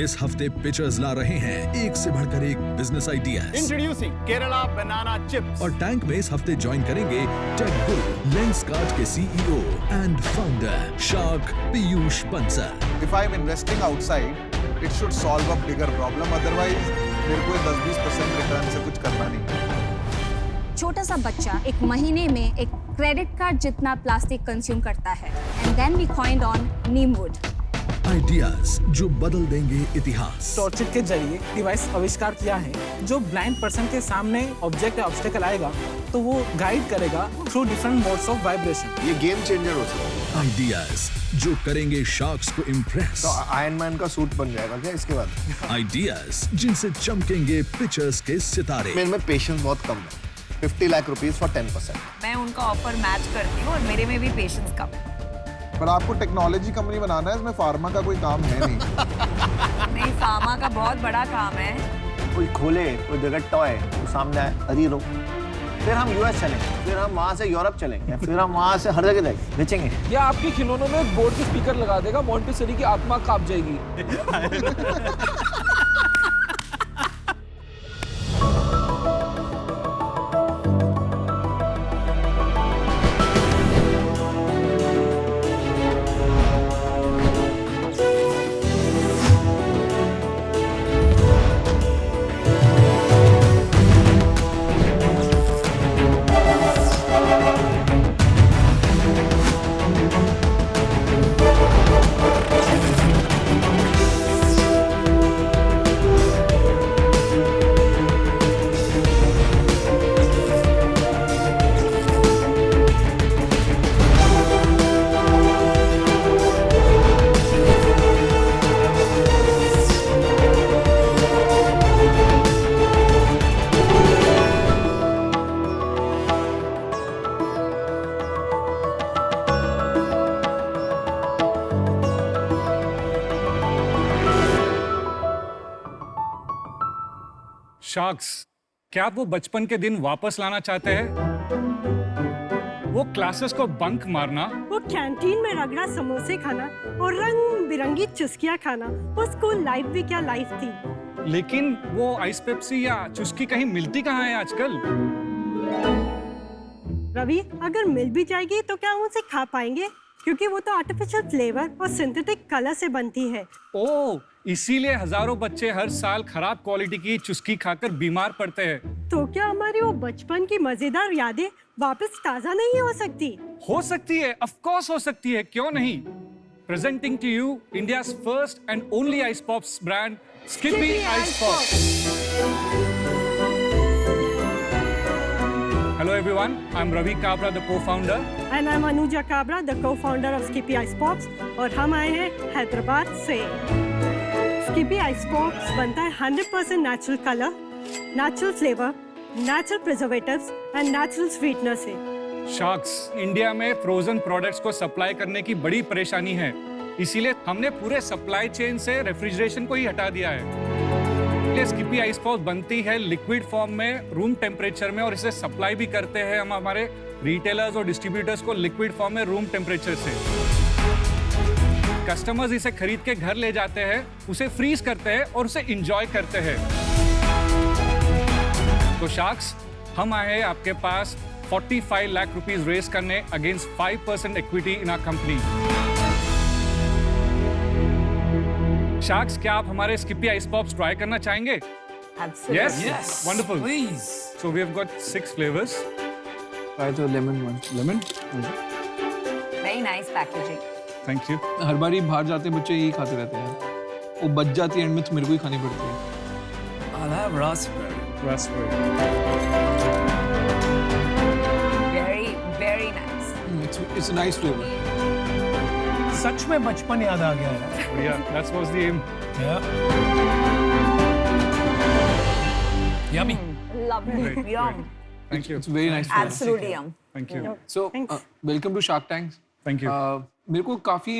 इस हफ्ते पिचर्स ला रहे हैं एक से बढ़कर एक business idea. Introducing Kerala banana chips. और टैंक में इस हफ्ते ज्वाइन करेंगे टेक गुरु लेंसकार्ट के CEO and founder shark Piyush Bansal. If I'm investing outside, it should solve a bigger problem. Otherwise, मेरे को 10-20% रिटर्न से कुछ करना नहीं। छोटा सा बच्चा एक महीने में एक क्रेडिट कार्ड जितना प्लास्टिक कंज्यूम करता है। And then we coined on neem wood. Ideas जो बदल देंगे इतिहास। टॉर्च के जरिए डिवाइस आविष्कार किया है जो ब्लाइंड पर्सन के सामने ऑब्जेक्ट या ऑब्स्टेकल आएगा तो वो गाइड करेगा through different modes of vibration. ये गेम चेंजर हो सकता है। आइडियाज जो करेंगे शार्क्स को इम्प्रेस। तो आयरन मैन का सूट बन जाएगा क्या इसके बाद? आइडियाज जिनसे चमकेंगे पिक्चर्स के सितारे। मेरे में पेशेंस बहुत कम है। 50 लाख रुपीस फॉर 10%। मैं उनका ऑफर मैच करती हूँ और मेरे में भी पेशेंस कम है। पर आपको टेक्नोलॉजी कंपनी बनाना है, इसमें फार्मा का कोई काम है नहीं। नहीं, फार्मा का बहुत बड़ा काम है। कोई खोले कोई जगह टॉय तो सामने आए अरे लो, फिर हम यूएस चलेंगे, फिर हम वहाँ से यूरोप चलेंगे, फिर हम वहाँ से हर जगह बेचेंगे। या आपके खिलौनों में एक बोर्ड के स्पीकर लगा देगा, मॉन्टेसरी की आत्मा कांप जाएगी। शार्क्स, क्या आप वो बचपन के दिन वापस लाना चाहते हैं? वो क्लासेस को बंक मारना, वो कैंटीन में रगड़ा समोसे खाना और रंग बिरंगी चुस्कियां खाना। वो स्कूल लाइफ भी क्या लाइफ थी। लेकिन वो आइस पेप्सी या चुस्की कहीं मिलती कहाँ है आजकल? रवि, अगर मिल भी जाएगी तो क्या हम उसे खा पाएंगे? क्योंकि वो तो आर्टिफिशियल फ्लेवर और सिंथेटिक कलर से बनती है। ओह, इसीलिए हजारों बच्चे हर साल खराब क्वालिटी की चुस्की खाकर बीमार पड़ते हैं। तो क्या हमारी वो बचपन की मजेदार यादें वापस ताजा नहीं हो सकती? हो सकती है, ऑफ कोर्स हो सकती है, क्यों नहीं? Presenting to you India's first and only ice pops brand Skippi ice pops. Hello everyone, I'm Ravi Kabra, the co-founder. And I'm Anuja Kabra, the co-founder of Skippy Ice Pops. और हम आए हैं हैदराबाद से। Skippy Ice Pops बनता है 100% natural colour, natural flavour, natural preservatives and natural sweetener से। Sharks, India में frozen products को सप्लाई करने की बड़ी परेशानी है, इसीलिए हमने पूरे सप्लाई चेन से रेफ्रिजरेशन को ही हटा दिया है। ये स्किपी आइस पॉप्स बनती है लिक्विड फॉर्म में, रूम टेम्परेचर में, और इसे सप्लाई भी करते हैं हम हमारे रिटेलर्स और डिस्ट्रीब्यूटर्स को लिक्विड फॉर्म में रूम टेम्परेचर से। कस्टमर्स इसे खरीद के घर ले जाते हैं, उसे फ्रीज करते हैं और उसे एंजॉय करते हैं। तो शार्क्स, हम आए हैं आपके पास 45 लाख रुपीस रेज करने against 5% equity in our company. Sharks, क्या आप हमारे स्किपी आइस पॉप्स ट्राई करना चाहेंगे? Absolutely. Yes, wonderful. Please. So we have got 6 flavors. Try the lemon one. Lemon. Very nice packaging. Thank you. हर बारी बाहर जाते बच्चे यही खाते रहते हैं, वो बच जाती है एंड में तो मेरे को ही खानी पड़ती है। I'll have raspberry. Raspberry. Very, very nice. It's a nice flavor. सच में बचपन याद आ गया है। Yeah, that was the aim. Yeah. Yummy. Lovely. Great, Yum. Thank you. It's very nice flavor. Absolutely yum. Thank you. So, Thanks. welcome to Shark Tanks. Thank you. मेरे को काफी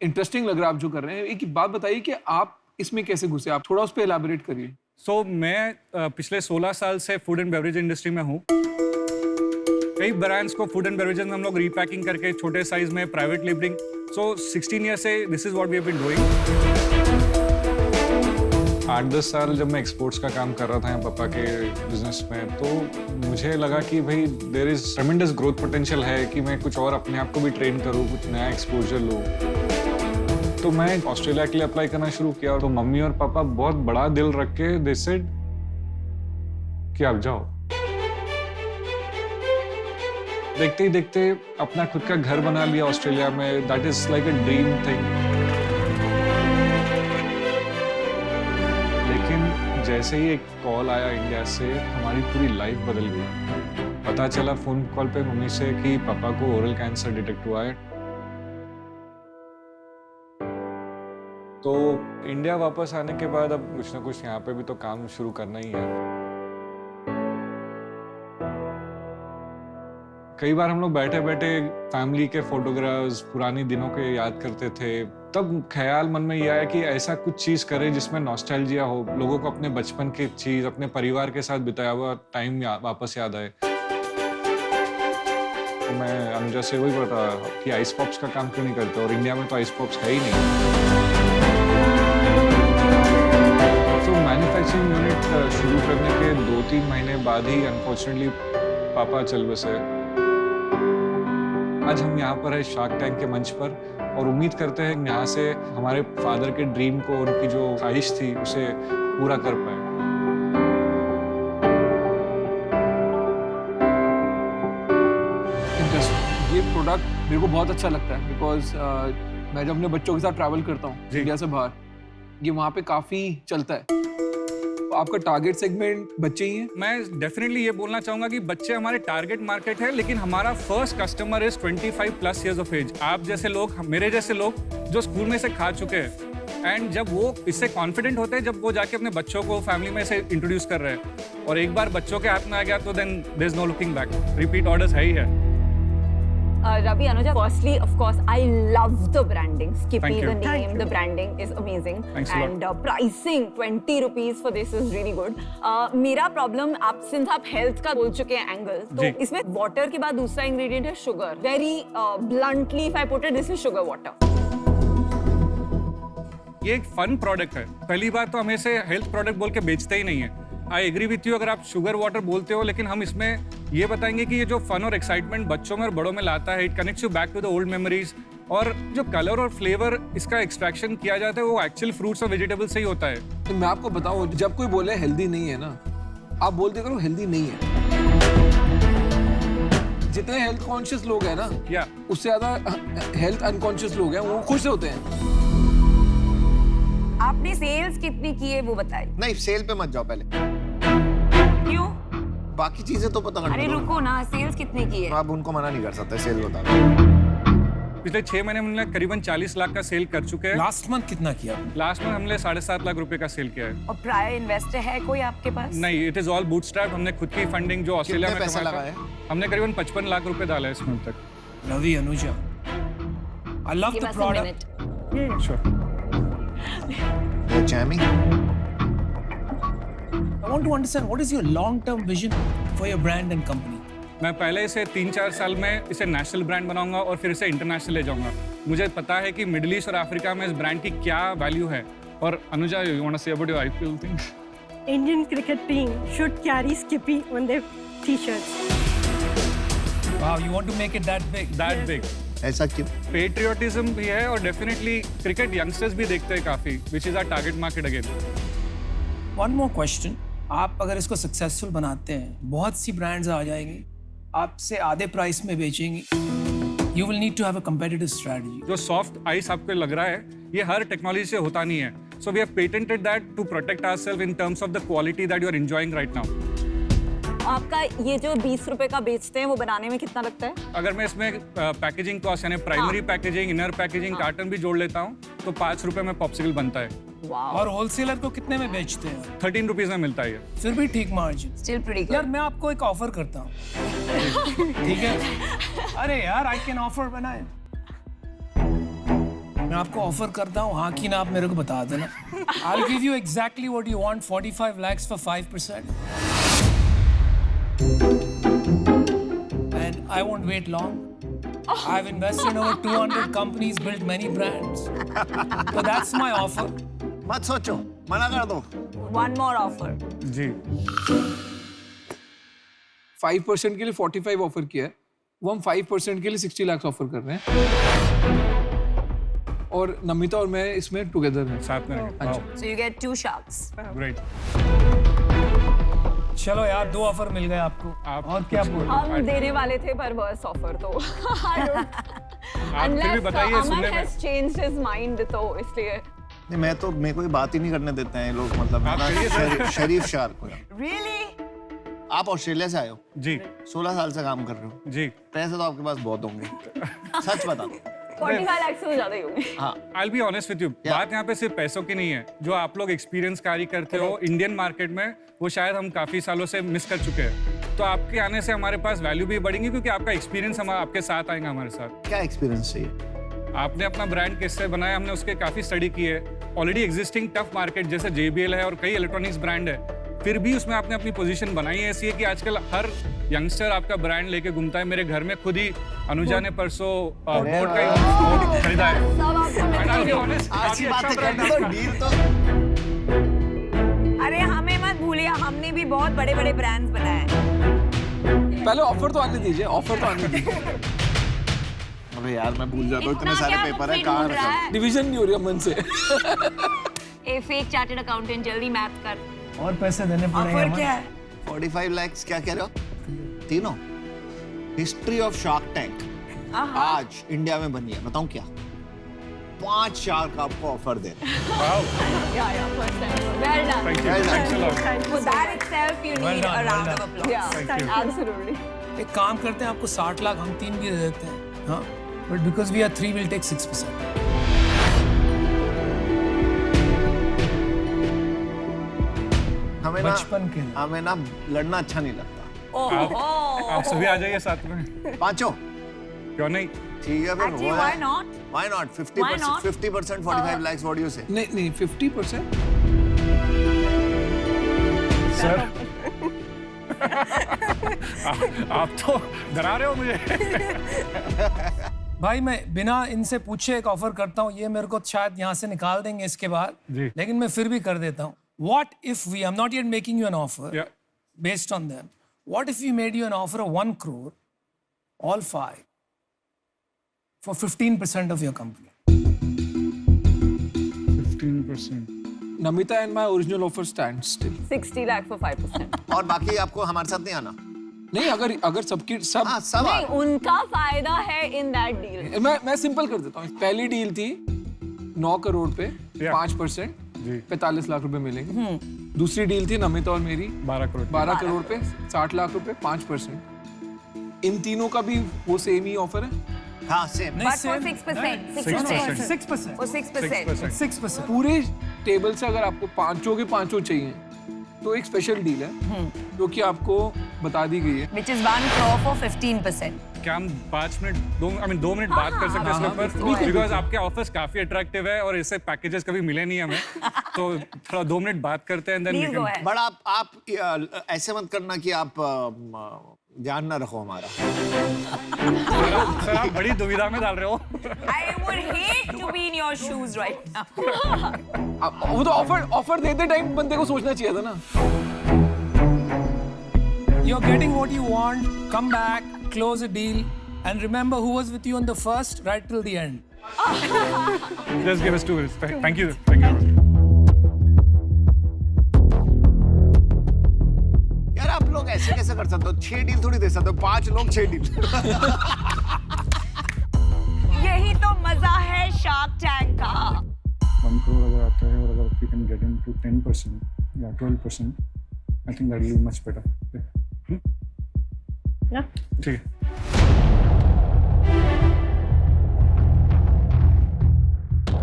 interesting लग रहा है आप जो कर रहे हैं। एक बात बताइए कि आप इसमें कैसे घुसे, आप थोड़ा उस पर एलाबोरेट करिए। So मैं पिछले 16 साल से फूड एंड बेवरेज इंडस्ट्री में हूँ। कई ब्रांड्स को फूड एंड बेवरेजेस में हम लोग रीपैकिंग करके छोटे साइज में प्राइवेट लेबलिंग। So 16 years से this is what we have been doing. 8-10 साल जब मैं एक्सपोर्ट्स का काम कर रहा था यहाँ पापा के बिजनेस में, तो मुझे लगा कि भाई there is tremendous growth potential है कि मैं कुछ और अपने आप को भी ट्रेन करूँ, कुछ नया एक्सपोजर लूँ। तो मैं ऑस्ट्रेलिया के लिए अप्लाई करना शुरू किया, तो मम्मी और पापा बहुत बड़ा दिल रख के दे सेड कि आप जाओ। देखते ही देखते अपना खुद का घर बना लिया ऑस्ट्रेलिया में। That is like a dream thing. लेकिन जैसे ही एक कॉल आया इंडिया से, हमारी पूरी लाइफ बदल गई। पता चला फोन कॉल पे मम्मी से कि पापा को ओरल कैंसर डिटेक्ट हुआ है। तो इंडिया वापस आने के बाद अब कुछ ना कुछ यहाँ पे भी तो काम शुरू करना ही है। कई बार हम लोग बैठे बैठे फैमिली के फोटोग्राफ्स, पुरानी दिनों के याद करते थे। तब ख्याल मन में ये आया कि ऐसा कुछ चीज करें जिसमें नॉस्टैल्जिया हो, लोगों को अपने बचपन की चीज, अपने परिवार के साथ बिताया हुआ टाइम वापस याद आए। तो मैं अनुजा से वही बोला कि आइस पॉप्स का काम क्यों नहीं करते, और इंडिया में तो आइस पॉप्स है ही नहीं। तो मैन्युफैक्चरिंग यूनिट शुरू करने के 2-3 महीने बाद ही अनफॉर्चुनेटली पापा चल बसे। आज हम यहाँ पर है शार्क टैंक के मंच पर, और उम्मीद करते हैं यहाँ से हमारे फादर के ड्रीम को, उनकी जो ख्वाहिश थी, उसे पूरा कर पाए। ये प्रोडक्ट मेरे को बहुत अच्छा लगता है बिकॉज मैं जब अपने बच्चों के साथ ट्रैवल करता हूँ इंडिया से बाहर, ये वहाँ पे काफी चलता है। आपका टारगेट सेगमेंट बच्चे ही हैं? मैं डेफिनेटली ये बोलना चाहूंगा कि बच्चे हमारे टारगेट मार्केट है, लेकिन हमारा first customer is 25+ years of age. आप जैसे लोग, मेरे जैसे लोग जो स्कूल में से खा चुके हैं, एंड जब वो इससे कॉन्फिडेंट होते हैं, जब वो जाके अपने बच्चों को फैमिली में से इंट्रोड्यूस कर रहे हैं, और एक बार बच्चों के हाथ में आ गया तो then there is no looking back. Repeat orders है ही है। Ravi, Anuja, firstly, of course, I love the branding. Skippy, Thank you. the name, the branding is amazing. Thanks a lot. And pricing, 20 rupees for this is really good. मेरा problem, since आप health का बोल चुके हैं angle, तो इसमें water के बाद दूसरा ingredient है sugar. Very bluntly, if I put it, this is sugar water. ये एक फन प्रोडक्ट है। पहली बात तो हमें से हेल्थ प्रोडक्ट बोल के बेचते ही नहीं है। आई एग्री विथ यू अगर आप शुगर वाटर बोलते हो, लेकिन हम इसमें ये बताएंगे कि ये जो फन और एक्साइटमेंट बच्चों में और बड़ों में लाता है, it connects you back to the old memories. और जो कलर और फ्लेवर इसका एक्सट्रैक्शन किया जाता है, वो एक्चुअल फ्रूट्स और वेजिटेबल से ही होता है। तो मैं आपको बताऊं, जब कोई बोले हेल्दी नहीं है ना, आप बोलते करो हेल्दी नहीं है। जितने हेल्थ कॉन्शियस लोग हैं ना, या उससे ज्यादा हेल्थ अनकॉन्शियस लोग हैं, वो खुश होते हैं। आपने सेल्स कितनी की है वो बताइए। नहीं, सेल पे मत जाओ पहले, क्यों? बाकी चीजें तो पता करनी। अरे रुको ना, सेल्स कितनी की है? आप उनको मना नहीं कर सकते, सेल बता। पिछले 6 महीने में हमने करीबन 40 लाख का सेल कर चुके हैं। लास्ट मंथ कितना किया? लास्ट मंथ हमने 7.5 लाख रुपए का सेल किया है। और प्रायर इन्वेस्टर है कोई आपके पास? नहीं, इट इज ऑल बूटस्ट्रैप। हमने खुद की फंडिंग जो ऑस्ट्रेलिया में पैसा कमाया लगाया? हमने करीबन 55 लाख रुपए डाला है इसमें तक। Ravi, Anuja, I love Give the us a product. minute. Sure. Jamie, I want to understand what is your long-term vision for your brand and company. मैं पहले इसे 3-4 साल में इसे नेशनल ब्रांड बनाऊंगा और फिर इसे इंटरनेशनल ले जाऊंगा। मुझे पता है कि मिडिल ईस्ट और अफ्रीका में इस ब्रांड की क्या वैल्यू है। और Anuja, you want to say about your IPL thing? Indian cricket team should carry Skippy on their t-shirts. Wow, you want to make it that big? That big. ऐसा क्यों? Patriotism भी है, और डेफिनेटली क्रिकेट यंगस्टर्स भी देखते हैं काफी, which is our target market again. One more question. आप अगर इसको सक्सेसफुल बनाते हैं, बहुत सी ब्रांड्स आ जाएंगी, आपसे आधे प्राइस में बेचेंगी। You will need to have a competitive strategy. जो सॉफ्ट आइस आपको लग रहा है, ये हर टेक्नोलॉजी से होता नहीं है। So we have patented that to protect ourselves in terms of the quality that you are enjoying right now. आपका ये जो 20 रुपए का बेचते हैं वो बनाने में कितना लगता है? अगर मैं इसमें पैकेजिंग कॉस्ट यानी primary packaging, inner packaging, carton भी जोड़ लेता हूँ, तो 5 रुपए में पॉप्सिकल बनता है। और होलसेलर को कितने में बेचते हैं? 13 रुपीज में मिलता है ये। फिर भी ठीक मार्जिन। Still pretty good. यार मैं आपको एक ऑफर करता हूँ। ठीक है? अरे यार, आई कैन ऑफर बनाए। मैं आपको ऑफर करता हूँ, हाँ कि ना आप मेरे को बता देना। I'll give you exactly what you want, 45 lakhs for 5%. And I won't wait long. I've invested in over 200 companies, built many brands. So that's my offer. मत सोचो, मना कर दो। one more offer. जी 5% के लिए 45 ऑफर किया है, वो हम 5% के लिए 60 लाख ऑफर कर रहे हैं। और नमिता और मैं इसमें टुगेदर हैं, साथ में हाँ जी। So you get 2 sharks. Great. चलो यार 2 ऑफर मिल गए आपको। आप और क्या बोल रहे हम देने वाले थे पर वर्स ऑफर तो आप फिर भी बताइए सुनने Aman में। has changed his mind तो इसलिए। नहीं, मैं तो मेरे को ये बात ही नहीं करने देते हैं ये लोग, मतलब आप इतना कहिए शरीफ शार्क हो। Really? आप ऑस्ट्रेलिया से आए हो, जी 16 साल से काम कर रहे हो, जी पैसे तो आपके पास बहुत होंगे, सच बता दो। 45 लाख से ज्यादा ही होंगे। हाँ, I'll be honest with you, बात यहाँ पे सिर्फ पैसों की नहीं है। जो आप लोग एक्सपीरियंस कैरी करते हो इंडियन मार्केट में, वो शायद हम काफी सालों से मिस कर चुके हैं। तो आपके आने से हमारे पास वैल्यू भी बढ़ेंगी, क्योंकि आपका एक्सपीरियंस हम आपके साथ आएगा हमारे साथ। क्या एक्सपीरियंस चाहिए? आपने अपना ब्रांड किससे बनाया, हमने उसके काफी स्टडी की है। ऑलरेडी एग्जिस्टिंग टफ मार्केट जैसे JBL है और कई इलेक्ट्रॉनिक्स ब्रांड है, फिर भी उसमें आपने अपनी पोजीशन बनाई है। ऐसी है कि आजकल हर यंगस्टर आपका ब्रांड लेके घूमता है। मेरे घर में खुद ही अनुजा ने परसों बोट का ही खरीदा है। सब आपको मिल गया। अच्छी बात है, करना तो डील तो। अरे हमें मत भूलिए, हमने भी बहुत बड़े-बड़े ब्रांड्स बनाए। पहले ऑफर तो आने दीजिए, ऑफर तो आने दीजिए। अबे यार मैं भूल जाता हूँ, इतने सारे पेपर है, कहाँ रखा? डिवीजन नहीं हो रही मन से। ए फेक चार्टर्ड अकाउंटेंट, जल्दी मैथ कर। और पैसे देने पड़ेंगे। ऑफर क्या है? 45 लाख क्या कह रहे हो? तीनों हिस्ट्री ऑफ शार्क टैंक आज इंडिया में बनी है, बताऊं क्या? 5 शार्क आपको ऑफर दे रहे हैं। Yeah, first time. Well done. Thank you. Thanks a lot. For that itself, you Well need done, a well round of done. applause. Yeah, Thank you. absolutely. एक काम करते हैं, आपको 60 लाख हम 3 भी दे देते हैं। हाँ, but because we are 3, we'll take 6%. हमें ना बचपन के लिए। हमें ना लड़ना अच्छा नहीं लगता। आप सभी आ जाइए साथ में। पांचों क्यों नहीं? ठीक है फिर। Actually, why not? Why not? Why not? 50%, 45 lakhs. What do you say? नहीं 50%। सर आप तो डरा रहे हो मुझे। भाई मैं बिना इनसे पूछे एक ऑफर करता हूँ, ये मेरे को शायद यहाँ से निकाल देंगे इसके बाद, जी। लेकिन मैं फिर भी कर देता हूँ। What if we, I'm not yet making you an offer Yeah. based on them. What if we made you an offer of 1 crore, all 5, for 15% of your company? 15%. Namita and my original offer stands still. 60 lakh for 5%. और बाकी आपको हमारे साथ नहीं आना? नहीं, अगर सबकी सब हाँ, सब नहीं, उनका फायदा है in that deal. मैं सिंपल कर देता हूँ। पहली डील थी 9 करोड़ पे Yeah. 5%, जी 45 लाख रुपए मिलेंगे। दूसरी डील थी नमिता और मेरी 12 करोड़ पे 60 लाख रुपए 5%। इन तीनों का भी वो सेम ही ऑफर है। हाँ, सेम। But for 6%. 6%. For 6%. 6%. पूरे टेबल से अगर आपको पांचों के पांचों चाहिए तो एक स्पेशल डील है जो कि आपको बता दी गई है। Which is 1 crore for 15%. क्या हम 2 मिनट बात कर सकते हैं इसके ऊपर? बिकॉज आपके ऑफर्स काफी अट्रैक्टिव है और ऐसे पैकेजेस कभी मिले नहीं हमें, तो थोड़ा 2 मिनट बात करते हैं। Please go ahead. बट आप ऐसे मत करना कि आप ध्यान ना रखो हमारा। सर आप बड़ी दुविधा में डाल रहे हो। I would hate to be in your shoes right now. वो तो ऑफर देते टाइम बंदे को सोचना चाहिए था ना। You're getting what you want, come back, close a deal, and remember who was with you on the first, right till the end. Just give us 2 minutes. Thank you. Thank you. यार आप लोग ऐसे कैसे कर सकते हो? 6 deal थोड़ी दे सकते हो, 5 लोग 6 डील। यही तो मजा है शार्क टैंक का। 1 crore अगर आता है और अगर we can get into 10% या 12%, I think that will be much better. ठीक है।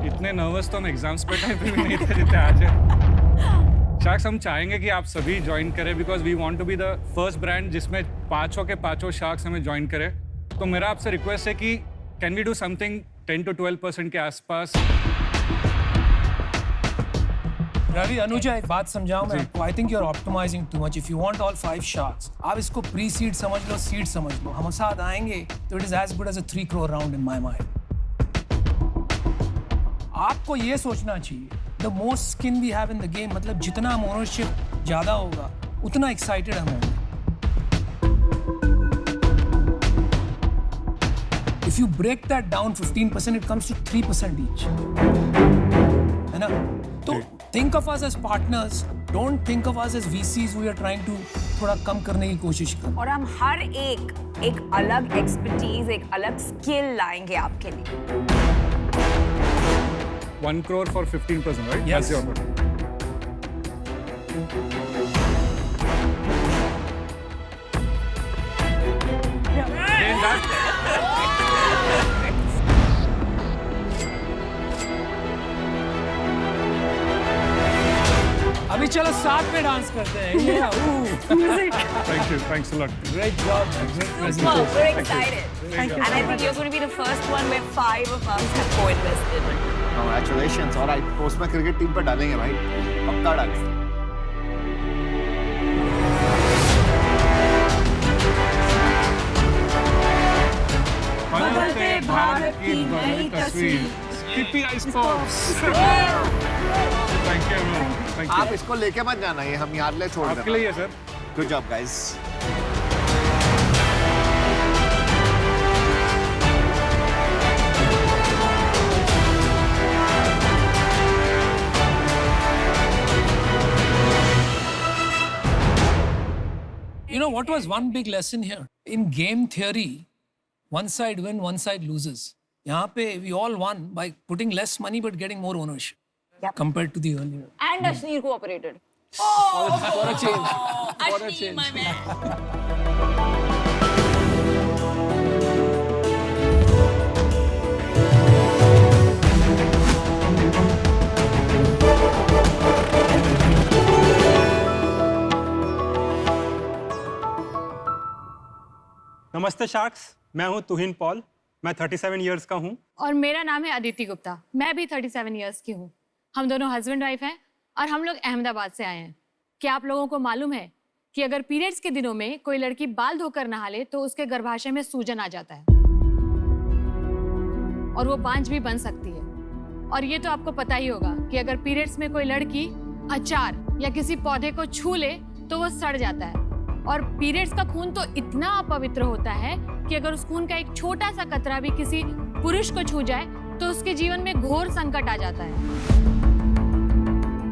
इतने नर्वस तो हम एग्जाम्स पे टाइम पे भी नहीं थे जितने आज है। शार्क्स हम चाहेंगे कि आप सभी ज्वाइन करें, because we want to be the first brand जिसमें पांचों के पांचों शार्क्स हमें ज्वाइन करें। तो मेरा आपसे रिक्वेस्ट है कि can we do something 10 to 12% के आसपास। रवि, अनुजा, एक बात समझाऊं मैं आपको। I think you are optimising too much. If you want all 5 sharks, आप इसको प्री सीड समझ लो, सीड समझ लो। हम साथ आएंगे तो it is as good as a 3 crore round in my mind. आपको ये सोचना चाहिए the more skin we have in the game, मतलब जितना हम ownership ज़्यादा होगा, उतना excited हम होंगे. If you break that down 15%, it comes to 3% each. है ना? तो think of us as partners. Don't think of us as VCs who are trying to थोड़ा कम करने की कोशिश कर. और हम हर एक अलग एक्सपर्टीज, एक अलग स्किल लाएंगे आपके लिए. 1 crore for 15%, right? Yes. That's your offer. Then that. अभी चलो साथ में डांस करते हैं. Thank you. Thanks a lot. Great job. Great Super, presentation. we're excited. And I think you're going to be the first one where 5 of us have co-invested. Congratulations. और I post में cricket team पर डालेंगे भाई, पक्का डालेंगे. बदलते भारत की नई तस्वीर. Skippy iSports. Thank you. Thank you. आप इसको लेके मत जाना, ये हम याद ले छोड़ देना. आपके लिए है sir. Good job, guys. You know what was one big lesson here? In game theory, one side win, one side loses. यहाँ पे we all won by putting less money but getting more ownership compared to the earlier. And Ashneer cooperated. For a change. For a change. My man. नमस्ते sharks, मैं हूं तुहिन Paul. मैं 37 years का हूं. और मेरा नाम है अदिति गुप्ता. मैं भी 37 इयर्स की हूँ. हम दोनों हस्बैंड वाइफ हैं और हम लोग अहमदाबाद से आए हैं. क्या आप लोगों को मालूम है कि अगर पीरियड्स के दिनों में कोई लड़की बाल धोकर नहा ले तो उसके गर्भाशय में सूजन आ जाता है और वो बांझ भी बन सकती है. और ये तो आपको पता ही होगा कि अगर पीरियड्स में कोई लड़की अचार या किसी पौधे को छू ले तो वो सड़ जाता है. और पीरियड्स का खून तो इतना अपवित्र होता है कि अगर उस खून का एक छोटा सा कतरा भी किसी पुरुष को छू जाए तो उसके जीवन में घोर संकट आ जाता है.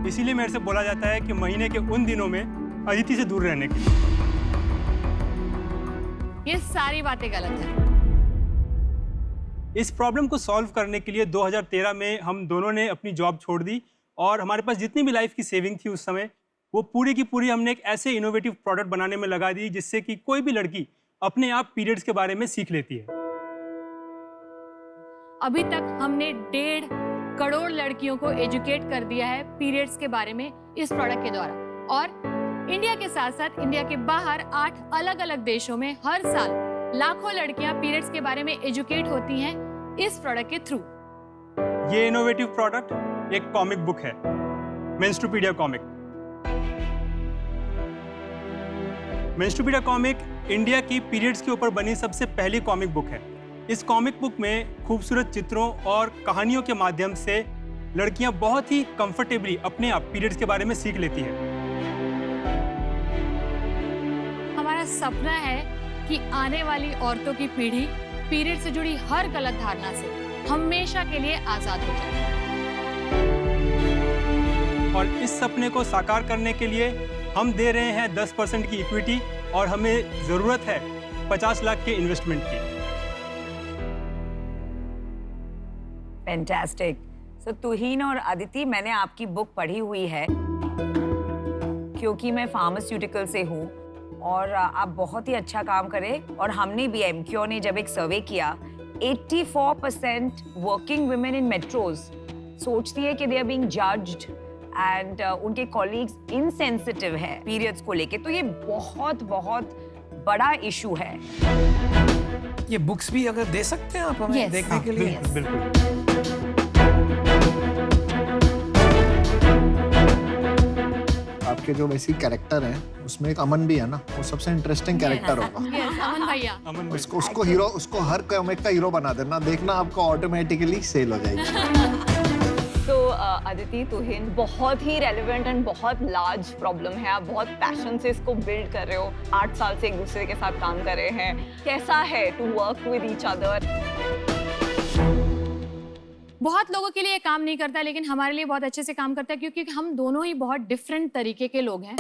इसीलिए मेरे से बोला जाता है कि महीने के उन दिनों में अदिति से दूर रहने की. ये सारी बातें गलत हैं. इस प्रॉब्लम को सॉल्व करने के लिए 2013 में हम दोनों ने अपनी जॉब छोड़ दी और हमारे पास जितनी भी लाइफ की सेविंग थी उस समय, वो पूरी की पूरी हमने एक ऐसे इनोवेटिव प्रोडक्ट बनाने में लगा दी जिससे कि कोई भी लड़की अपने आप पीरियड्स के बारे में सीख लेती है. अभी तक हमने 1.5 करोड़ लड़कियों को एजुकेट कर दिया है पीरियड्स के बारे में इस प्रोडक्ट के द्वारा. और इंडिया के साथ साथ इंडिया के बाहर 8 अलग अलग देशों में हर साल लाखों लड़कियां पीरियड्स के बारे में एजुकेट होती हैं इस प्रोडक्ट के थ्रू. ये इनोवेटिव प्रोडक्ट एक कॉमिक बुक है, मेंस्ट्रुपीडिया कॉमिक. मेंस्ट्रुपीडिया कॉमिक इंडिया की पीरियड्स के ऊपर बनी सबसे पहली कॉमिक बुक है. इस कॉमिक बुक में खूबसूरत चित्रों और कहानियों के माध्यम से लड़कियां बहुत ही कंफर्टेबली अपने आप पीरियड्स के बारे में सीख लेती हैं. हमारा सपना है कि आने वाली औरतों की पीढ़ी पीरियड से जुड़ी हर गलत धारणा से हमेशा के लिए आजाद हो जाए. और इस सपने को साकार करने के लिए हम दे रहे हैं 10% की इक्विटी और हमें जरूरत है 50 लाख के इन्वेस्टमेंट की. फैंटास्टिक. सो तुहिन और अदिति, मैंने आपकी बुक पढ़ी हुई है क्योंकि मैं फार्मास्यूटिकल से हूँ और आप बहुत ही अच्छा काम करें. और हमने भी एमक्यू ने जब एक सर्वे किया, 84% वर्किंग वुमेन इन मेट्रोज सोचती है कि they are being judged and उनके कॉलीग्स इनसेंसिटिव है पीरियड्स को लेके. तो ये बहुत बहुत बड़ा इशू है. ये बुक्स भी अगर दे सकते हैं आप हमें देखने के लिए. बिल्कुल. आपके जो वैसी कैरेक्टर है उसमें एक अमन भी है ना, वो सबसे इंटरेस्टिंग कैरेक्टर होगा. अमन भैया. उसको हीरो, उसको हर कॉमिक का हीरो बना देना, देखना आपको ऑटोमेटिकली सेल हो जाएगी. तो अदिति, तुहिन, बहुत ही रेलेवेंट एंड बहुत लार्ज प्रॉब्लम है। आप बहुत पैशन से इसको बिल्ड कर रहे हो, 8 साल से एक दूसरे के साथ काम कर रहे हैं। कैसा है to work with each other? बहुत लोगों के लिए ये काम नहीं करता, लेकिन हमारे लिए बहुत अच्छे से काम करता है, क्योंकि हम दोनों ही बहुत डिफरेंट तरीके के लोग हैं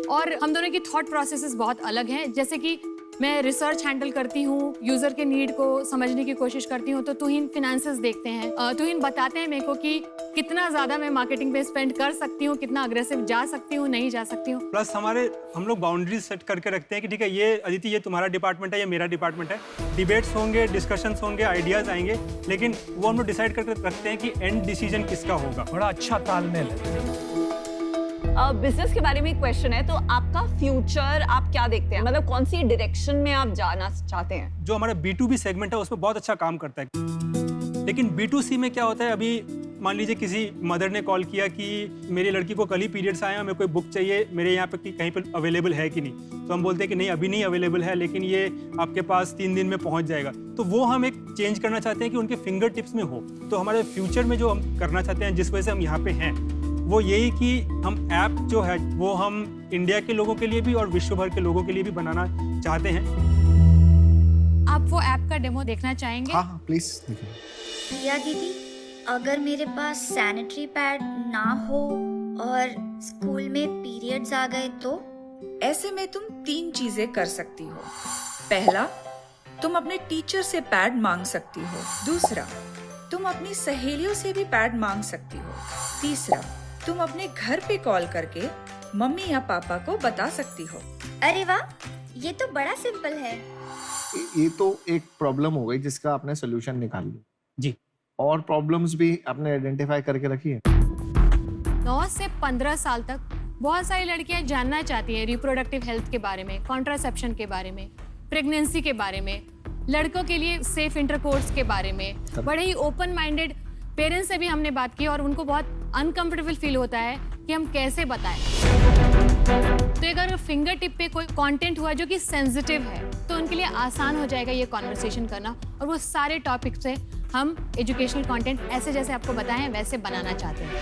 और हम दोनों की थॉट प्रोसेसेस बहुत अलग हैं। जैसे कि मैं रिसर्च हैंडल करती हूँ, यूजर के नीड को समझने की कोशिश करती हूँ, तो तुहिन फिनेंसेस देखते हैं, तुहिन बताते हैं मेरे को कि कितना ज्यादा मैं मार्केटिंग पे स्पेंड कर सकती हूँ, कितना अग्रेसिव जा सकती हूँ, नहीं जा सकती हूँ। प्लस हम लोग बाउंड्रीज सेट करके रखते हैं कि ठीक है, ये अदिति ये तुम्हारा डिपार्टमेंट है, ये मेरा डिपार्टमेंट है। डिबेट्स होंगे, डिस्कशंस होंगे, आइडियाज आएंगे, लेकिन वो हम लोग डिसाइड करके रखते हैं कि एंड डिसीजन किसका होगा। बड़ा अच्छा तालमेल है। बिजनेस के बारे में एक क्वेश्चन है, तो आपका फ्यूचर आप क्या देखते हैं? मतलब कौन सी डायरेक्शन में आप जाना चाहते हैं? जो हमारा B2B सेगमेंट है उसमें बहुत अच्छा काम करता है, लेकिन B2C में क्या होता है, अभी मान लीजिए किसी मदर ने कॉल किया कि मेरी लड़की को कल ही पीरियड्स आए हैं, मेरे को बुक चाहिए, मेरे यहाँ पे कहीं पर अवेलेबल है कि नहीं। तो हम बोलते हैं कि नहीं, अभी नहीं अवेलेबल है, लेकिन ये आपके पास 3 दिन में पहुँच जाएगा। तो वो हम एक चेंज करना चाहते हैं कि उनके फिंगर टिप्स में हो। तो हमारे फ्यूचर में जो हम करना चाहते हैं, जिस वजह से हम यहाँ पे हैं, वो यही कि हम ऐप जो है वो हम इंडिया के लोगों के लिए भी और विश्व भर के लोगों के लिए भी बनाना चाहते हैं। आप वो ऐप का डेमो देखना चाहेंगे? हाँ प्लीज देखिए। प्रिया दीदी, अगर मेरे पास सैनिटरी पैड ना हो और स्कूल में पीरियड्स आ गए तो? ऐसे में तुम 3 चीजें कर सकती हो। पहला, तुम अपने टीचर से पैड मांग सकती हो। दूसरा, तुम अपनी सहेलियों से भी पैड मांग सकती हो। तीसरा, तुम अपने घर पे कॉल करके मम्मी या पापा को बता सकती हो। अरे वाह, ये तो बड़ा सिंपल है। ये तो एक प्रॉब्लम हो गई जिसका आपने सोल्यूशन निकाल लिया जी। और प्रॉब्लम्स भी आपने आइडेंटिफाई करके रखी है। 9 से 15 साल तक बहुत सारी लड़कियां जानना चाहती हैं रिप्रोडक्टिव हेल्थ के बारे में, कॉन्ट्रासेप्शन के बारे में, प्रेगनेंसी के बारे में, लड़कों के लिए सेफ इंटरकोर्स के बारे में। बड़े ही ओपन माइंडेड पेरेंट्स से भी हमने बात की और उनको बहुत अनकंफर्टेबल फील होता है कि हम कैसे बताएं। तो अगर फिंगर टिप पे कोई कंटेंट हुआ जो कि सेंसिटिव है, तो उनके लिए आसान हो जाएगा ये कॉन्वर्सेशन करना, और वो सारे टॉपिक से हम एजुकेशनल कंटेंट ऐसे जैसे आपको बताएं वैसे बनाना चाहते हैं।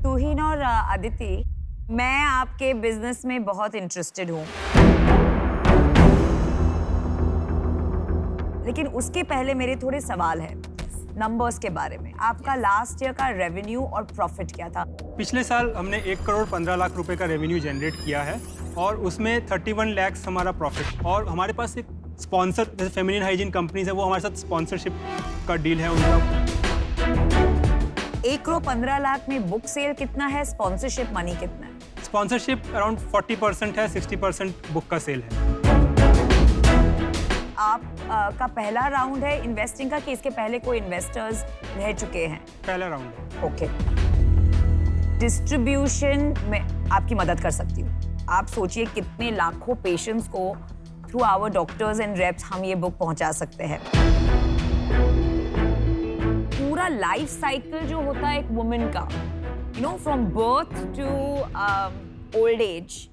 तुहिन और अदिति, मैं आपके बिजनेस में बहुत इंटरेस्टेड हूँ, लेकिन उसके पहले मेरे थोड़े सवाल हैं नंबर्स के बारे में। आपका लास्ट ईयर का रेवेन्यू और प्रॉफिट क्या था? पिछले साल हमने 1 करोड़ 15 लाख रुपए का रेवेन्यू जनरेट किया है और उसमें 31 लाख हमारा प्रॉफिट। और हमारे पास एक स्पॉन्सर, जैसे फेमिनिन हाइजीन कंपनीज है, वो हमारे साथ स्पॉन्सरशिप का डील है उनका। 1 करोड़ 15 लाख में बुक सेल कितना है, स्पॉन्सरशिप मनी कितना है? स्पॉन्सरशिप अराउंड 40% है, 60% बुक का सेल है। आप का पहला राउंड है इन्वेस्टिंग का, कि इसके पहले कोई इन्वेस्टर्स रह चुके हैं? पहला राउंड है। ओके। डिस्ट्रीब्यूशन में आपकी मदद कर सकती हूँ। आप सोचिए कितने लाखों पेशेंट्स को through our doctors and reps हम ये बुक पहुंचा सकते हैं। पूरा लाइफ साइकिल जो होता है एक वुमेन का, you know, from birth to old age,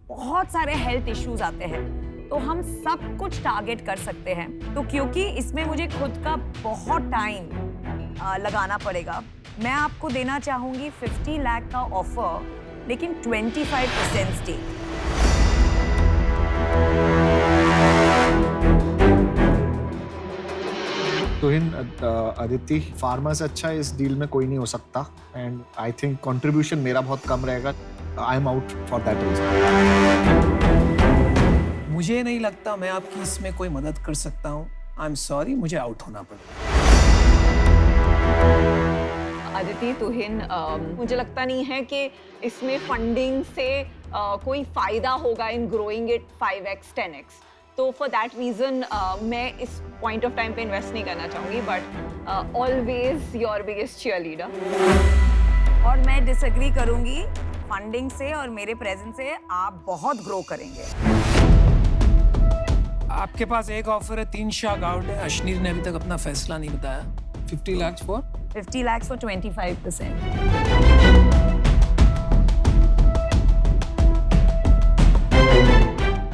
बहुत सारे हेल्थ इश्यूज आते हैं, तो हम सब कुछ टारगेट कर सकते हैं। तो क्योंकि इसमें मुझे खुद का बहुत टाइम लगाना पड़ेगा, मैं आपको देना चाहूंगी 50 लाख का ऑफर, लेकिन 25% स्टेक। तुहिन, अदिति, फार्मा से अच्छा इस डील में कोई नहीं हो सकता, एंड आई थिंक कंट्रीब्यूशन मेरा बहुत कम रहेगा। I am out for that reason. मुझे नहीं लगता मैं आपकी इसमें कोई मदद कर सकता हूँ। आई एम सॉरी, मुझे आउट होना पड़ेगा। अदिति, तुहिन, मुझे लगता नहीं है कि इसमें फंडिंग से कोई फायदा होगा इन ग्रोइंग इट 5x 10x। तो फॉर दैट रीजन मैं इस पॉइंट ऑफ टाइम पे इन्वेस्ट नहीं करना चाहूँगी, but always your biggest cheerleader. और मैं डिसएग्री करूँगी, फंडिंग से और मेरे प्रेजेंस से आप बहुत ग्रो करेंगे। आपके पास एक ऑफर है, 3 शाख आउट है। अश्नीर ने अभी तक अपना फैसला नहीं बताया। 50 लाख फॉर 50 लाख फॉर 25%।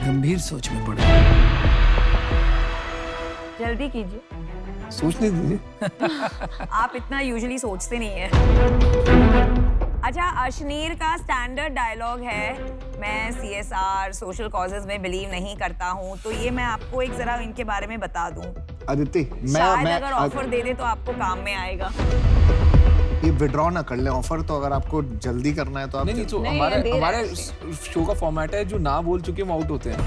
गंभीर सोच में पड़े। जल्दी कीजिए। सोचने दीजिए। आप इतना यूजुअली सोचते नहीं है। अच्छा, अशनीर का स्टैंडर्ड डायलॉग है, मैं CSR सोशल कॉजेज में बिलीव नहीं करता हूँ, तो ये मैं आपको एक जरा इनके बारे में बता दूं। अदिति, शायद अगर ऑफर दे दे तो आपको काम में आएगा। ये विड्रॉ ना कर ले ऑफर, तो अगर आपको जल्दी करना है तो आप नहीं, तो हमारे शो का फॉर्मेट है, जो ना बोल चुके हम आउट होते हैं।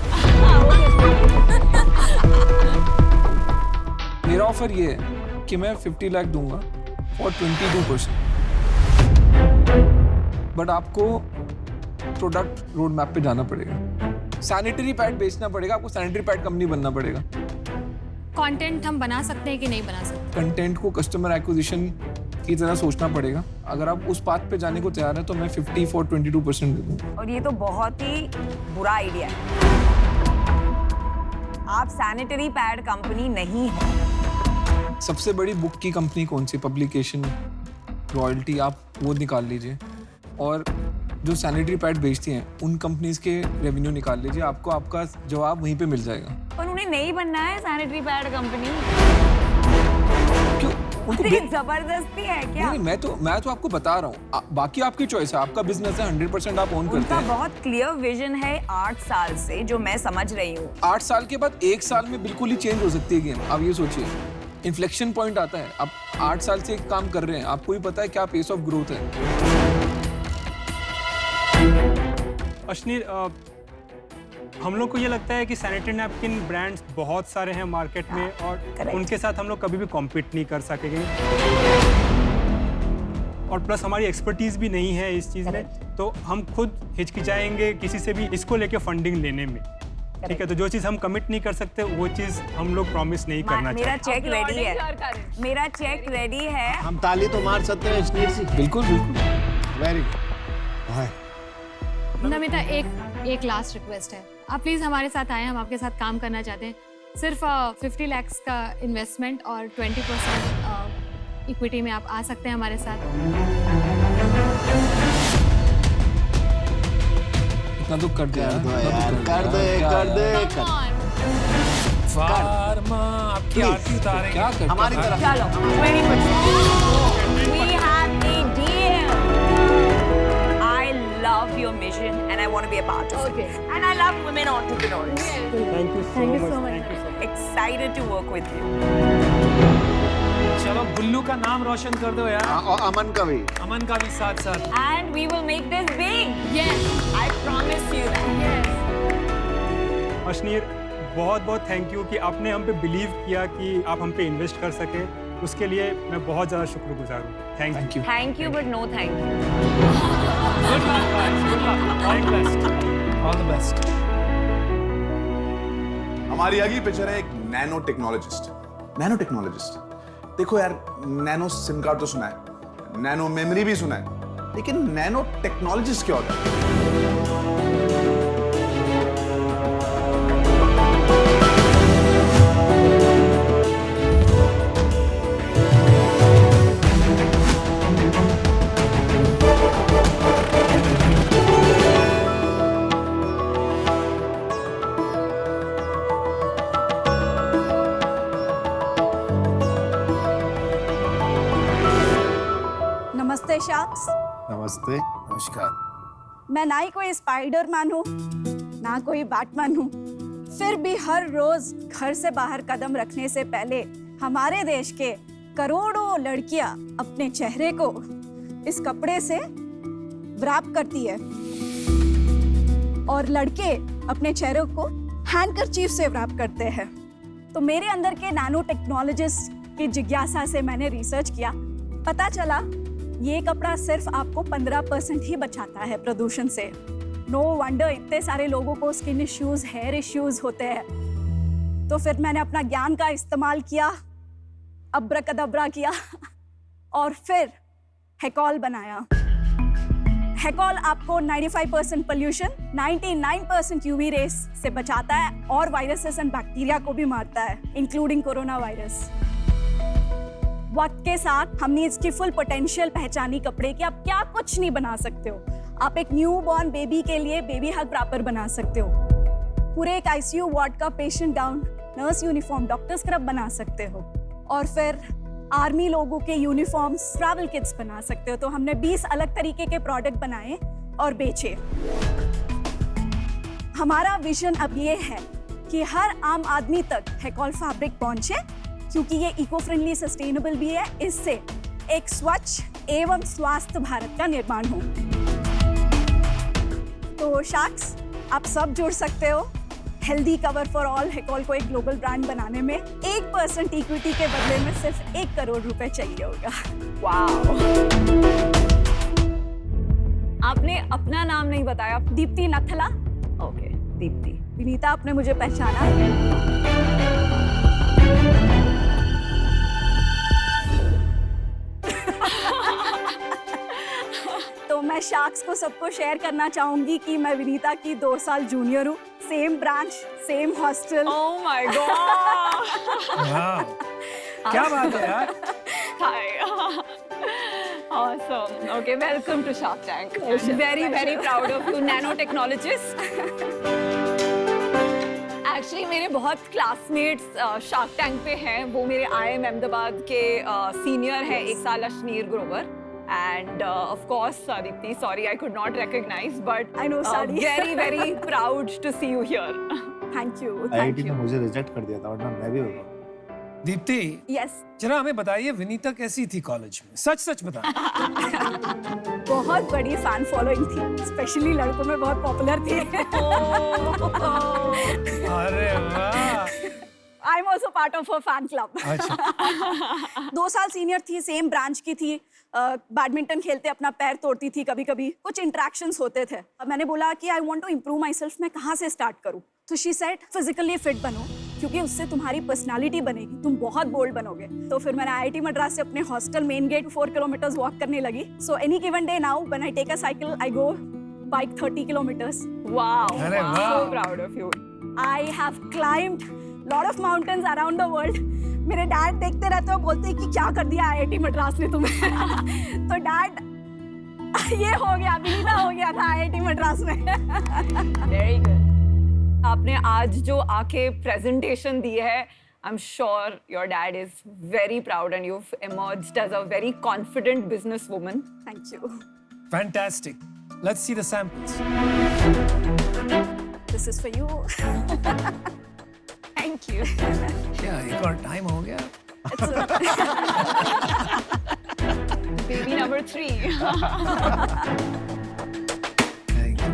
मेरा ऑफर ये है कि मैं 50 लाख दूंगा और 22%, बट आपको प्रोडक्ट रोड मैप पे जाना पड़ेगा, सैनिटरी पैड बेचना पड़ेगा, आपको सैनिटरी पैड कंपनी बनना पड़ेगा। कंटेंट हम बना सकते हैं कि नहीं बना सकते? कंटेंट को कस्टमर एक्विजिशन की तरह सोचना पड़ेगा। अगर आप उस पाथ पे जाने को तैयार है तो मैं 50 for 22% दे दूंगा। और ये तो बहुत ही बुरा आइडिया है। आप सैनिटरी पैड कंपनी नहीं है। सबसे बड़ी बुक की कंपनी कौन सी, पब्लिकेशन, रॉयल्टी, आप वो निकाल लीजिए, और जो सैनिटरी पैड बेचती हैं उन कंपनीज के रेवेन्यू निकाल लीजिए, आपको आपका जवाब वहीं पे मिल जाएगा। पर उन्हें नहीं बनना है सैनिटरी पैड कंपनी। क्यों? उनको जबरदस्ती है क्या? नहीं, मैं तो आपको बता रहा हूँ, बाकी आपकी चॉइस है, आपका बिजनेस है, 100% आप ओन करते हैं। उनका बहुत क्लियर विजन है 8 साल से, जो मैं समझ रही हूँ। 8 साल के बाद 1 साल में बिल्कुल ही चेंज हो सकती है गेम। आप ये सोचिए, इन्फ्लेक्शन पॉइंट आता है। आप 8 साल से एक काम कर रहे हैं, आपको भी पता है क्या पेस ऑफ ग्रोथ है। अशनीर, हम लोग को ये लगता है कि सैनिटरी नैपकिन ब्रांड्स बहुत सारे हैं मार्केट में, और उनके साथ हम लोग कभी भी कॉम्पीट नहीं कर सकेंगे, और प्लस हमारी एक्सपर्टीज भी नहीं है इस चीज़ में, तो हम खुद हिचकिचाएंगे किसी से भी इसको लेके फंडिंग लेने में। ठीक है, तो जो चीज़ हम कमिट नहीं कर सकते वो चीज़ हम लोग प्रॉमिस नहीं करना चाहते। मेरा चेक रेडी है, मेरा चेक रेडी है। हम ताली तो मार सकते हैं अशनीर जी। बिल्कुल बिल्कुल, वेरी गुड। नमिता, एक लास्ट रिक्वेस्ट है, आप प्लीज हमारे साथ आए, हम आपके साथ काम करना चाहते हैं। सिर्फ 50 लाख का इन्वेस्टमेंट और 20% इक्विटी में आप आ सकते हैं हमारे साथ। इतना तो कर दे यार, कर दे। फार्मा आपकी आरती उतारेंगे। क्या करते हमारी तरफ। चलो 20%। We have a deal. I love your mission and I want to be a part of it. And I love women entrepreneurs. Thank you so much. Excited to work with you. चलो बुल्लू का नाम रोशन कर दो यार। और अमन का भी साथ साथ। And we will make this big. Yes. I promise you that. Yes. Ashneer, बहुत बहुत थैंक यू कि आपने हम पे बिलीव किया कि आप हम पे इन्वेस्ट कर सके। उसके लिए मैं बहुत ज़्यादा शुक्रगुजार हूँ। Thank you. Thank you, but no thank you. Good luck, guys. Good luck. All the best. All the best. हमारी अगली पिक्चर है एक नैनो टेक्नोलॉजिस्ट। देखो यार, नैनो सिम कार्ड तो सुना है, नैनो मेमोरी भी सुना है, लेकिन नैनो टेक्नोलॉजिस्ट क्या होता है? नमस्ते शार्क्स। नमस्ते। नमस्कार। मैं ना ही कोई स्पाइडरमैन हूँ, ना कोई बैटमैन हूँ, फिर भी हर रोज घर से बाहर कदम रखने से पहले हमारे देश के करोड़ों लड़कियां अपने चेहरे को इस कपड़े से व्रैप करती है, और लड़के अपने चेहरों को हैंडकरचीफ से व्रैप करते हैं। तो मेरे अंदर के नैनो टेक्नोलॉजिस्ट की जिज्ञासा से मैंने रिसर्च किया, पता चला ये कपड़ा सिर्फ आपको 15% ही बचाता है प्रदूषण से। नो वंडर इतने सारे लोगों को स्किन इश्यूज, हेयर इश्यूज होते हैं। तो फिर मैंने अपना ज्ञान का इस्तेमाल किया, अब्राकदब्रा किया, और फिर हेकॉल बनाया। हेकॉल आपको 95% पोल्यूशन, 99% यूवी रेस से बचाता है, और वायरसेस एंड बैक्टीरिया को भी मारता है, इंक्लूडिंग कोरोना वायरस। वक्त के साथ हमने इसकी फुल पोटेंशियल पहचानी कपड़े की। आप क्या कुछ नहीं बना सकते हो। आप एक न्यू बॉर्न बेबी के लिए बेबी हग रैपर बना सकते हो, पूरे एक आईसीयू वार्ड का patient down nurse uniform doctor scrub बना सकते हो, और फिर आर्मी लोगों के यूनिफॉर्म्स, ट्रैवल किट्स बना सकते हो। तो हमने 20 अलग तरीके के प्रोडक्ट बनाए और बेचे। हमारा विजन अब ये है कि हर आम आदमी तक हैकॉल फैब्रिक पहुंचे, क्योंकि ये इको फ्रेंडली, सस्टेनेबल भी है। इससे एक स्वच्छ एवं स्वास्थ्य भारत का निर्माण हो। तो शार्क्स, आप सब जुड़ सकते हो हेल्दी कवर फॉर ऑल हैकॉल को एक ग्लोबल ब्रांड बनाने में। 1% इक्विटी के बदले में सिर्फ 1 करोड़ रुपए चाहिए होगा। वाओ! आपने अपना नाम नहीं बताया। दीप्ति नथला। ओके, दीप्ति। विनीता, आपने मुझे पहचाना। तो मैं शार्क्स को सबको शेयर करना चाहूंगी कि मैं विनीता की 2 साल जूनियर हूँ। Same branch, same hostel. Oh my God! क्या बात है यार। Hi. Awesome. Okay, welcome to Shark Tank. Very proud of you, nanotechnologist. Actually, मेरे बहुत क्लासमेट्स शार्क टैंक पे हैं। वो मेरे IIM अहमदाबाद के सीनियर हैं, 1 साल Ashneer Grover. And of course, Dipti, sorry I could not recognize, but I know, sorry. very proud to see you here. Thank you. IIT ने मुझे रिजेक्ट कर दिया था, वरना मैं भी होगा। दीप्ति, यस, जरा हमें बताइए विनीता कैसी थी कॉलेज में? सच बता। बहुत बड़ी फैन फॉलोइंग थी, स्पेशली लड़कों में बहुत पॉपुलर थी। अरे वाह! I am also part of a fan club. अच्छा। 2 साल सीनियर थी, सेम ब्रांच की थी। बैडमिंटन खेलते अपना पैर तोड़ती थी कभी कभी, कुछ इंटरेक्शंस होते थे। मैंने बोला कि I want to improve myself, मैं कहाँ से स्टार्ट करूँ? तो शी सेड फिजिकली फिट बनो, क्योंकि उससे तुम्हारी पर्सनालिटी बनेगी, तुम बहुत बोल्ड बनोगे। तो फिर मैंने IIT मद्रास से अपने hostel main gate 4 kilometres walk करने लगी। So any given day now when I take a cycle, I go bike 30 kilometres. Wow! अरे वाह! So proud of you. I have climbed lot of mountains around the world. मेरे dad देखते रहते हो, बोलते हैं कि क्या कर दिया IIT मद्रास ने तुम्हें। तो डैड, ये हो गया, विनीता हो गया था IIT मद्रास में। Very good. आपने आज जो आके प्रेजेंटेशन दी है, I'm sure your dad is very proud and you've emerged as a very confident businesswoman. Thank you. Fantastic. Let's see the samples. This is for you. Thank you. क्या एक और time हो गया? Baby number 3.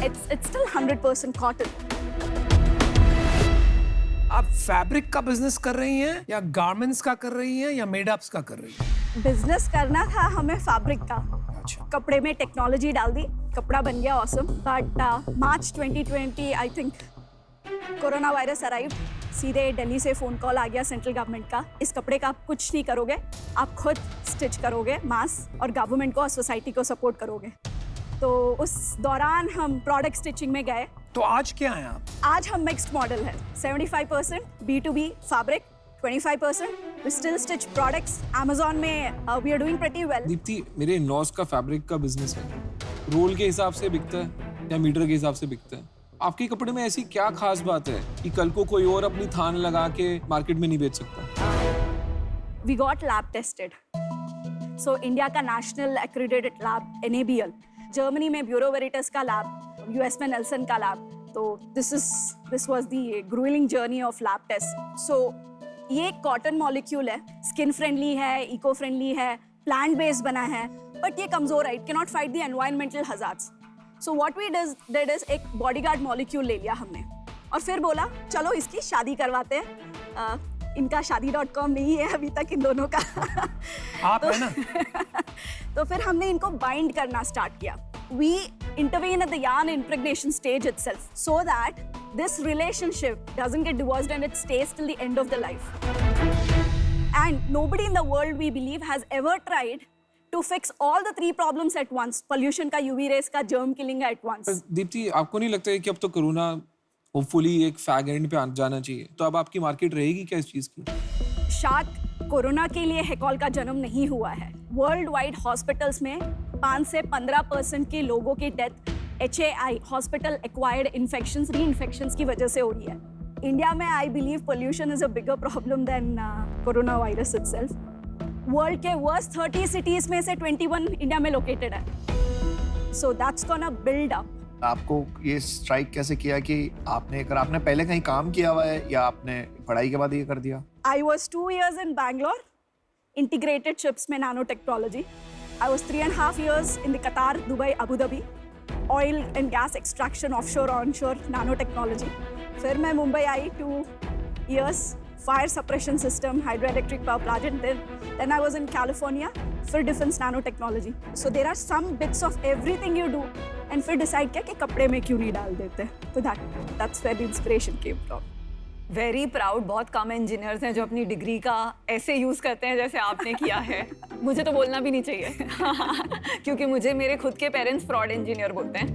It's still 100% cotton. आप fabric का business कर रही हैं या गारमेंट्स का कर रही हैं या मेडअप्स का कर रही हैं? बिजनेस करना था हमें फैब्रिक का। अच्छा। कपड़े में टेक्नोलॉजी डाल दी, कपड़ा बन गया awesome. But March 2020 I think corona virus arrived. सीधे दिल्ली से फ़ोन कॉल आ गया सेंट्रल गवर्नमेंट का, इस कपड़े का आप कुछ नहीं करोगे, आप खुद स्टिच करोगे मास, और गवर्नमेंट को और सोसाइटी को सपोर्ट करोगे। तो उस दौरान हम प्रोडक्ट स्टिचिंग में गए। तो आज क्या है आप? आज हम मिक्स्ड मॉडल है, 75% B2B fabric, 25% we still stitch products. Amazon में we are doing pretty well. Deepti, मेरे इन-लॉज का फैब्रिक का बिजनेस है। रोल के हिसाब से बिकता है या मीटर के हिसाब से बिकता है? आपके कपड़े में ऐसी क्या खास बात है कि कल को कोई और अपनी थान लगा के मार्केट में नहीं बेच सकता? We got lab tested. So India का national accredited lab NABL, Germany में ब्यूरो वेरिटस का लैब, US में नेल्सन का लैब। तो this was the grueling journey of lab test. So ये कॉटन मॉलिक्यूल है, स्किन फ्रेंडली है, इको फ्रेंडली है, प्लांट बेस्ड बना है, बट ये कमजोर है, it can not fight the environmental hazards. So what we did is एक बॉडीगार्ड मॉलिक्यूल ले लिया हमने और फिर बोला चलो इसकी शादी करवाते हैं। इनका शादी.com नहीं है अभी तक इन दोनों का। आप है ना? तो फिर हमने इनको बाइंड करना स्टार्ट किया। We intervene at the yarn impregnation stage itself so that this relationship doesn't get divorced and it stays till the end of the life. And nobody in the world, we believe, has ever tried to fix all the 3 problems at once. Pollution का, UV rays का, germ killing at once. Deepti, आपको नहीं लगता है कि अब तो corona hopefully एक फैग एंड पे जाना चाहिए, तो अब आपकी मार्केट रहेगी क्या इस चीज की? शार्क, कोरोना के लिए हैकॉल का जन्म नहीं हुआ है। वर्ल्ड वाइड हॉस्पिटल्स में 5 से 15% के लोगों की death HAI, hospital acquired infections, re infections की वजह से हो रही है। इंडिया में I believe pollution is a bigger problem than corona virus itself. World के वर्स्ट 30 सिटीज में से 21 इंडिया में लोकेटेड है। So that's gonna build up. आपको ये स्ट्राइक कैसे किया कि आपने पहले कहीं काम किया हुआ है या आपने पढ़ाई के बाद ये कर दिया? I was 2 years in Bangalore, integrated chips में nanotechnology. I was 3.5 years in the Qatar, Dubai, Abu Dhabi, oil and gas extraction, offshore, onshore, nanotechnology. फिर मैं मुंबई आई 2 years, fire suppression system, hydroelectric power plant, and then I was in California, फिर defense nanotechnology. So there are some bits of everything you do, and फिर decide किया कि कपड़े में क्यों नहीं डाल देते. So that's where the inspiration came from. Very proud. बहुत कम इंजीनियर्स हैं जो अपनी डिग्री का ऐसे यूज करते हैं जैसे आपने किया है। मुझे तो बोलना भी नहीं चाहिए क्योंकि मुझे मेरे खुद के पेरेंट्स फ्रॉड इंजीनियर बोलते हैं।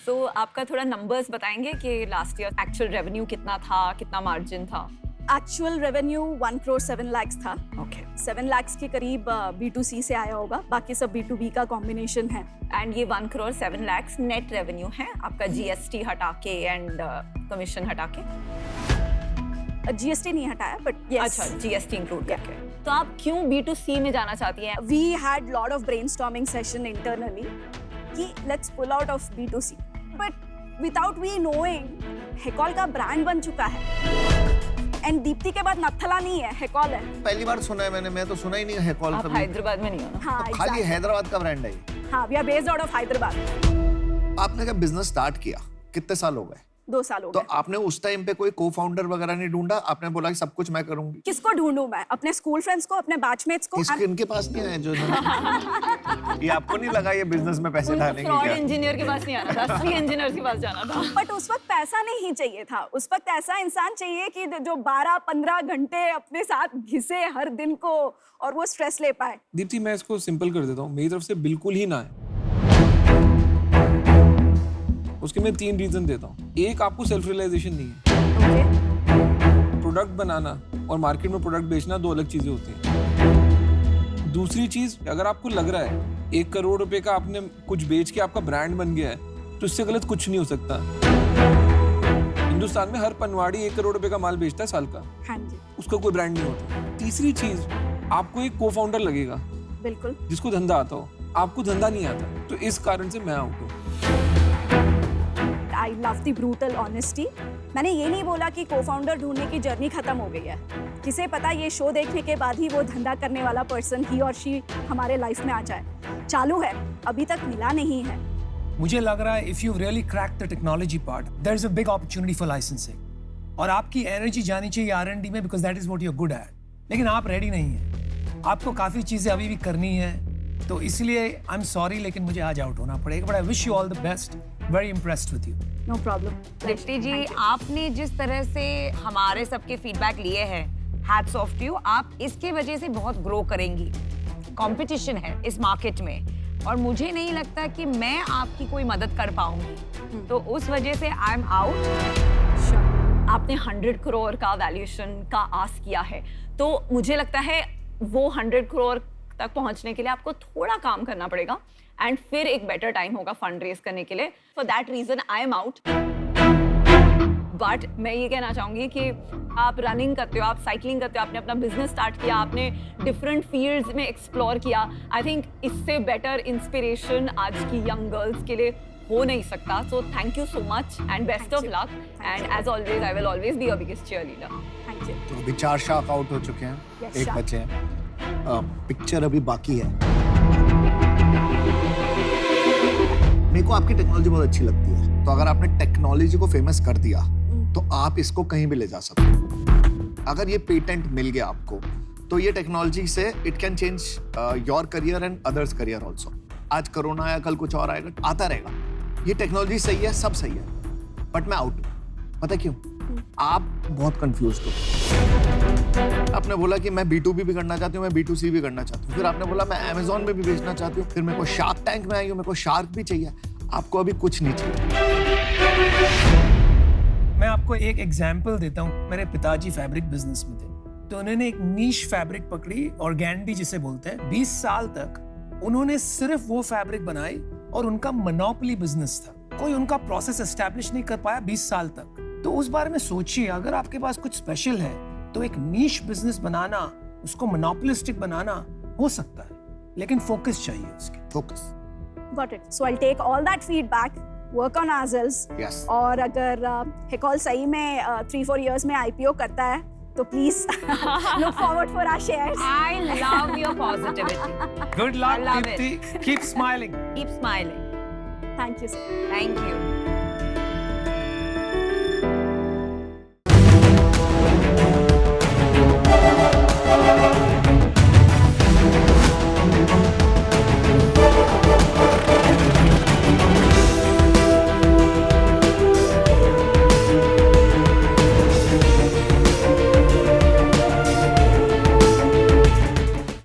सो आपका थोड़ा नंबर्स बताएंगे कि लास्ट ईयर एक्चुअल रेवेन्यू कितना था, कितना मार्जिन था? एक्चुअल रेवेन्यू 1 crore 7 lakhs था। ओके 7 lakhs के करीब B2C से आया होगा, बाकी सब B2B का कॉम्बिनेशन है। एंड ये 1 crore 7 lakhs नेट रेवेन्यू है आपका GST हटा के एंड कमीशन हटा के? GST नहीं हटाया बट यस। अच्छा GST इंक्लूड करके। तो आप क्यों B2C में जाना चाहती हैं? We had lot of brainstorming session internally कि let's pull out of B2C, but without we knowing हेकॉल का ब्रांड बन चुका है। एंड दीप्ति के बाद नथला नहीं है, हेकॉल है। पहली बार सुना है मैंने, मैं तो सुना ही नहीं है हेकॉल कभी। हैदराबाद में नहीं हो ना? हाँ, तो खाली हैदराबाद का ब्रांड है। हाँ, we are based out of Hyderabad. आपने क्या बिजनेस स्टार्ट किया, कितने साल हो गए? 2 साल हो तो गए। आपने उस टाइम पे कोई को फाउंडर वगैरह नहीं ढूंढा? आपने बोला कि सब कुछ मैं करूंगी? किसको ढूंढूं मैं? अपने स्कूल फ्रेंड्स को, अपने बैचमेट्स को? इनके पास नहीं आए जो ये आपको नहीं लगा ये बिजनेस में पैसे डालेंगे? फ्रॉड इंजीनियर के पास नहीं आना था, असली इंजीनियर के पास जाना था। बट उस वक्त पैसा नहीं चाहिए था। उस वक्त ऐसा इंसान चाहिए कि जो 12-15 घंटे अपने साथ घिसे हर दिन को और वो स्ट्रेस ले पाए। दीप्ति मैं इसको सिंपल कर देता हूँ, मेरी तरफ से बिल्कुल ही ना है। उसके मैं 3 रीजन देता हूँ। एक, आपको सेल्फ रियलाइजेशन नहीं है। प्रोडक्ट बनाना और मार्केट में प्रोडक्ट बेचना 2 अलग चीजें होती हैं। दूसरी चीज, अगर आपको लग रहा है 1 करोड़ रुपए का आपने कुछ बेच के आपका ब्रांड बन गया है तो इससे गलत कुछ नहीं हो सकता। हिंदुस्तान में हर पनवाड़ी 1 करोड़ रुपए का माल बेचता है साल का। हाँ जी। उसका कोई ब्रांड नहीं होता। तीसरी चीज, आपको एक को फाउंडर लगेगा बिल्कुल जिसको धंधा आता हो, आपको धंधा नहीं आता, तो इस कारण से मैं आउट हूँ। I love the brutal honesty. मैंने ये नहीं बोला कि को-फाउंडर ढूंढने की जर्नी खत्म हो गई है। किसे पता ये शो देखने के बाद ही वो धंधा करने वाला पर्सन ही और शी हमारे लाइफ में आ जाए। चालू है, अभी तक मिला नहीं है। मुझे लग रहा है if you've really cracked the technology part, there's a big opportunity for licensing. और आपकी एनर्जी जानी चाहिए R&D में because that is what you're good at. लेकिन आप रेडी नहीं हैं। आपको काफी चीजें अभी भी करनी है, तो इसलिए I'm sorry लेकिन मुझे आज आउट होना पड़ेगा। But I wish you all the best. Very impressed with you. No problem. Deepti जी, आपने जिस तरह से हमारे सबके फीडबैक लिए हैं, hats off to you. आप इसके वजह से बहुत ग्रो करेंगी। कंपटीशन है इस मार्केट में और मुझे नहीं लगता कि मैं आपकी कोई मदद कर पाऊंगी, तो उस वजह से आई एम आउट। आपने 100 करोड़ का वैल्यूएशन का आस्क किया है, तो मुझे लगता है वो 100 करोड़ तक पहुंचने के लिए आपको थोड़ा काम करना पड़ेगा एंड फिर एक बेटर टाइम होगा फंड रेज करने के लिए। For that reason I am out. But मैं ये कहना चाहूंगी कि आप रनिंग करते हो, आप साइकिलिंग करते हो, आपने अपना बिजनेस स्टार्ट किया, आपने डिफरेंट फील्ड्स में एक्सप्लोर किया। आई थिंक इससे बेटर इंस्पिरेशन आज की यंग गर्ल्स के लिए हो नहीं सकता। So thank you so much and best of luck and as always I will always be your biggest cheerleader. Thank you. तो अभी 4 शार्क आउट हो चुके हैं, Yes, एक shark. बचे हैं। पिक्चर अभी बाकी है। मेरे को आपकी टेक्नोलॉजी बहुत अच्छी लगती है, तो अगर आपने टेक्नोलॉजी को फेमस कर दिया तो आप इसको कहीं भी ले जा सकते हो। अगर ये पेटेंट मिल गया आपको, तो ये टेक्नोलॉजी से it can change your career and others career also. आज कोरोना आया, कल कुछ और आएगा, आता रहेगा। ये टेक्नोलॉजी सही है, सब सही है, बट मैं आउट हूँ। पता क्यों? आप बहुत कंफ्यूज हो। आपने बोला कि मैं B2B भी करना चाहती हूँ, मैं B2C भी करना चाहती हूँ, फिर आपने बोला मैं Amazon में भी बेचना चाहती हूँ, फिर मेरे को शार्क टैंक में आई हूँ, मेरे को शार्क भी चाहिए। आपको अभी कुछ नहीं चाहिए। मैं आपको एक एग्जाम्पल देता हूँ। मेरे पिताजी फैब्रिक बिजनेस में थे, तो उन्होंने एक नीश फैब्रिक पकड़ी, ऑर्गेंडी जिसे बोलते हैं। 20 साल तक उन्होंने सिर्फ वो फैब्रिक बनाई और उनका मोनोपोली बिजनेस था। कोई उनका प्रोसेस एस्टैब्लिश नहीं कर पाया 20 साल तक। तो उस बारे में सोचिए, अगर आपके पास कुछ स्पेशल है तो एक नीश बिजनेस बनाना, उसको मोनोपोलिस्टिक बनाना हो सकता है, लेकिन फोकस चाहिए उसके। Focus. Got it. So I'll take all that feedback, work on ourselves. Yes. और अगर हिकॉल सही में 3-4 years में IPO करता है तो please look forward for our shares. I love your positivity. Good luck, I love Deepti. Keep smiling. Keep smiling. Thank you, sir. Thank you.